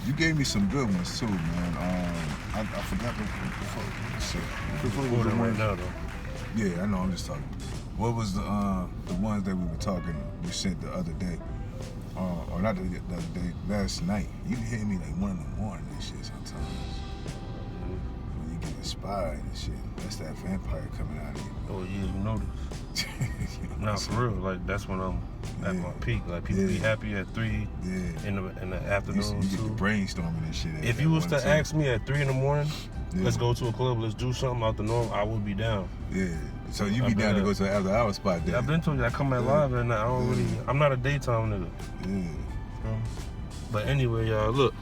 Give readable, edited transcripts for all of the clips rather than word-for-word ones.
You gave me some good ones too, man. I forgot the shit. Before the one now, though. Yeah, I know. I'm just talking. What was the ones that we sent the other day? Or not the other day, last night. You hit me like 1 in the morning and shit sometimes. When you get inspired and shit. That's that vampire coming out of you. Oh yeah, you notice. Nah, for real. Like that's when I'm at my peak. Like people be happy at 3 in the afternoon. You get the brainstorming and shit. If you was to ask me at 3 in the morning, let's go to a club, let's do something out the norm, I would be down. Yeah. So you be down to go to the after hour spot then? Yeah, I've been told you I come at live and I don't really. I'm not a daytime nigga. Yeah. But anyway, y'all, look,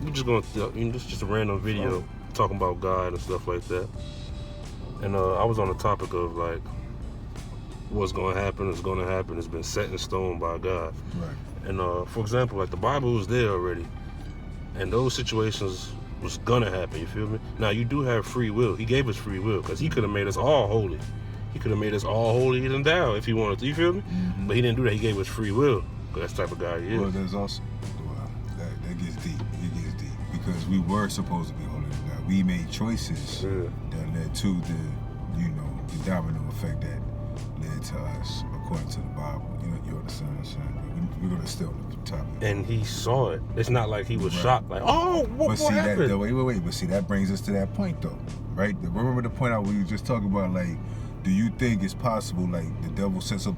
we just gonna this is just a random video talking about God and stuff like that. And I was on the topic of like what's gonna happen is gonna happen. It's been set in stone by God. Right. And for example, like the Bible was there already, and those situations was gonna happen. You feel me? Now you do have free will. He gave us free will because he could have made us all holy. He could have made us all holy and thou if he wanted to. You feel me? Mm-hmm. But he didn't do that. He gave us free will. That's the type of guy he is. Well, there's also that gets deep. It gets deep because we were supposed to be holy to God. We made choices that led to the domino effect that led to us according to the Bible. You understand what I'm saying? We're gonna stay on the topic. And he saw it. It's not like he was shocked. Like, oh, what happened? Wait. But see, that brings us to that point though, right? Remember the point we were just talking about, like. Do you think it's possible, like, the devil sets up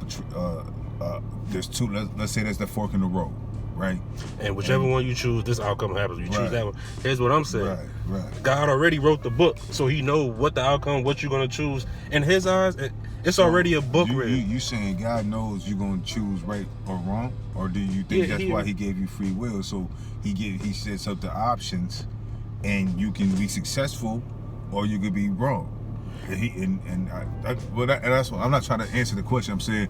there's two, let's say there's the fork in the road, right? And whichever one you choose, this outcome happens. You choose that one. Here's what I'm saying. Right. God already wrote the book, so he know what the outcome, what you're going to choose. In his eyes, it's already a book written. You saying God knows you're going to choose right or wrong? Or do you think that's why he gave you free will? So he sets up the options, and you can be successful, or you could be wrong. That's what I'm not trying to answer the question. I'm saying,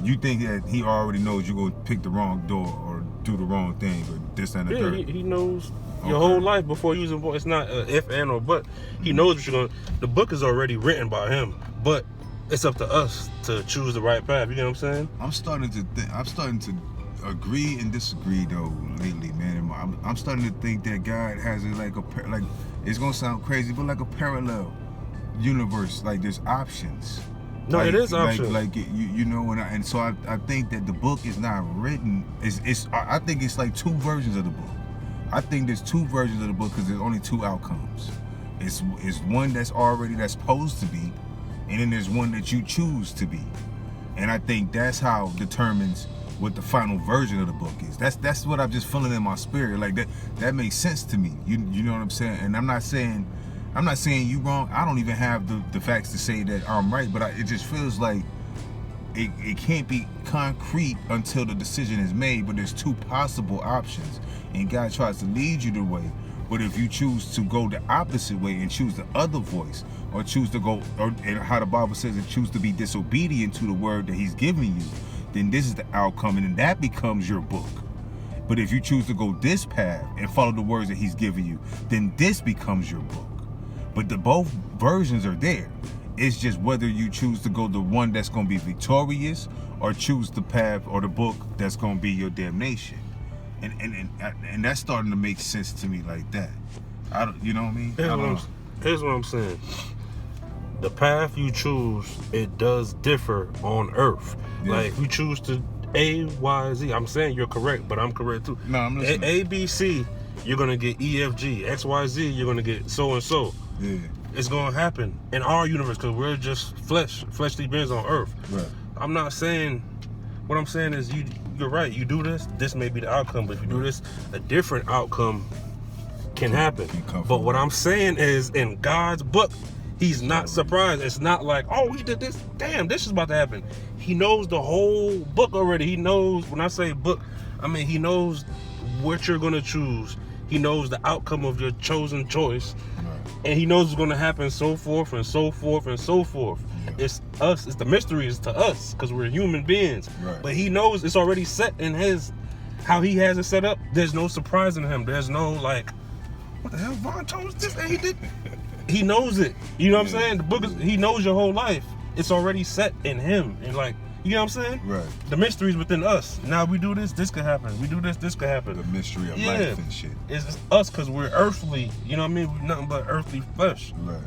you think that he already knows you're gonna pick the wrong door or do the wrong thing or this and the third? He knows your whole life before using voice. It's not if and or but. He knows what you're gonna. The book is already written by him, but it's up to us to choose the right path. You know what I'm saying? I'm starting to agree and disagree though lately, man. I'm starting to think that God has like it's gonna sound crazy, but like a parallel universe, like there's options. No, it is options. And so I think that the book is not written. I think it's like 2 versions of the book. I think there's 2 versions of the book because there's only 2 outcomes. It's one that's supposed to be, and then there's one that you choose to be. And I think that's how determines what the final version of the book is. That's what I'm just feeling in my spirit. Like that makes sense to me. You know what I'm saying? And I'm not saying you wrong. I don't even have the facts to say that I'm right, but it just feels like it can't be concrete until the decision is made. But there's 2 possible options, and God tries to lead you the way. But if you choose to go the opposite way and choose the other voice, or choose to go, and how the Bible says it, choose to be disobedient to the word that he's giving you, then this is the outcome, and then that becomes your book. But if you choose to go this path and follow the words that he's giving you, then this becomes your book. But both versions are there. It's just whether you choose to go the one that's going to be victorious, or choose the path or the book that's going to be your damnation. And that's starting to make sense to me like that. You know what I mean? Here's what I'm saying. The path you choose, it does differ on earth. Yeah. Like if you choose to A, Y, Z, I'm saying you're correct, but I'm correct too. No, I'm listening. A, B, C, you're going to get E, F, G. X, Y, Z, you're going to get so and so. Yeah. It's going to happen in our universe because we're just fleshly beings on earth. Right. I'm not saying, what I'm saying is you're right. You do this may be the outcome, but if you do this, a different outcome can happen. But what I'm saying is in God's book, he's not surprised. It's not like, oh, we did this. Damn, this is about to happen. He knows the whole book already. He knows, when I say book, I mean he knows what you're going to choose. He knows the outcome of your chosen choice. And he knows it's going to happen, so forth and so forth and so forth. Yeah. It's us. It's the mysteries to us because we're human beings. Right. But he knows it's already set in how he has it set up. There's no surprise in him. There's no like, what the hell? Vaughn chose this and he did. He knows it. You know what I'm saying? The book is, he knows your whole life. It's already set in him. And like, You know what I'm saying? Right. The mystery is within us. Now we do this could happen. We do this could happen. The mystery of life and shit. It's us because we're earthly. You know what I mean? We're nothing but earthly flesh. Right.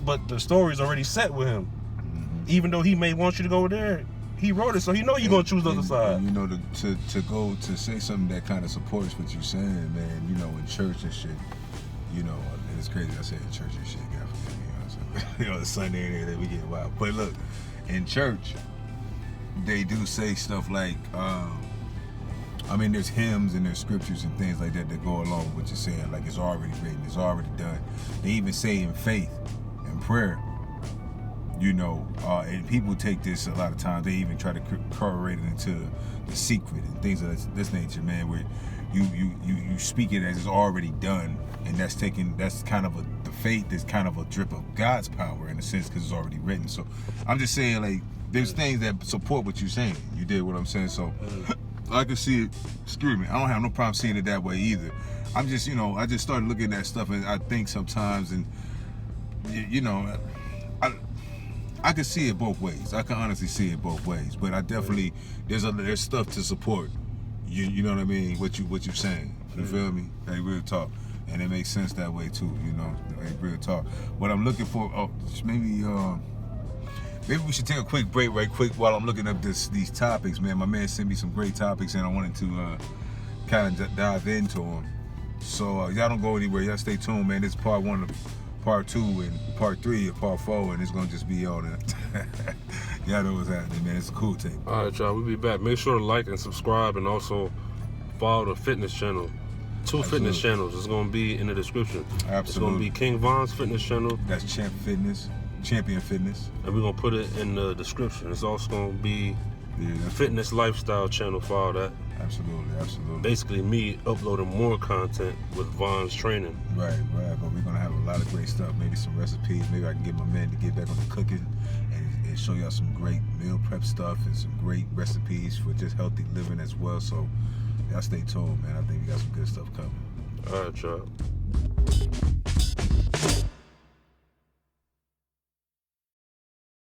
But the story's already set with him. Mm-hmm. Even though he may want you to go over there, he wrote it, so he know you're gonna choose the other side. And, you know, to go to say something that kind of supports what you're saying, man. You know, in church and shit. You know, and it's crazy I say in church and shit. God forgive me. You know what I'm saying? You know, it's Sunday and everything, we get wild. But look, in church, they do say stuff like, I mean, there's hymns and there's scriptures and things like that go along with what you're saying. Like, it's already written, it's already done. They even say in faith and prayer, you know, and people take this a lot of times. They even try to correlate it into the secret and things of this nature, man. Where you speak it as it's already done, and that's kind of the faith is kind of a drip of God's power in a sense because it's already written. So I'm just saying, like, there's things that support what you're saying. You did what I'm saying, so I can see it. Excuse me, I don't have no problem seeing it that way either. I'm just, you know, I just started looking at stuff, and I think sometimes, and you know, I can see it both ways. I can honestly see it both ways. But I definitely there's stuff to support. You know what I mean? What you're saying. You feel me? Like, real talk. And it makes sense that way too, you know. Like, real talk. What I'm looking for, maybe we should take a quick break right quick while I'm looking up these topics, man. My man sent me some great topics and I wanted to kind of dive into them. So y'all don't go anywhere. Y'all stay tuned, man. This is part 1 of part 2 and part 3 of part 4, and it's gonna just be on it. Y'all know what's happening, man. It's a cool thing. All right, y'all. We'll be back. Make sure to like and subscribe, and also follow the fitness channel. 2 fitness channels. It's gonna be in the description. Absolutely. It's gonna be King Von's fitness channel. That's Champion Fitness. And we're gonna put it in the description. It's also gonna be Fitness Lifestyle channel. Follow that. Absolutely. Basically, me uploading more content with Von's training. Right. But we're gonna have a lot of great stuff. Maybe some recipes. Maybe I can get my man to get back on the cooking and show y'all some great meal prep stuff and some great recipes for just healthy living as well. So y'all stay tuned, man. I think we got some good stuff coming. All right, y'all.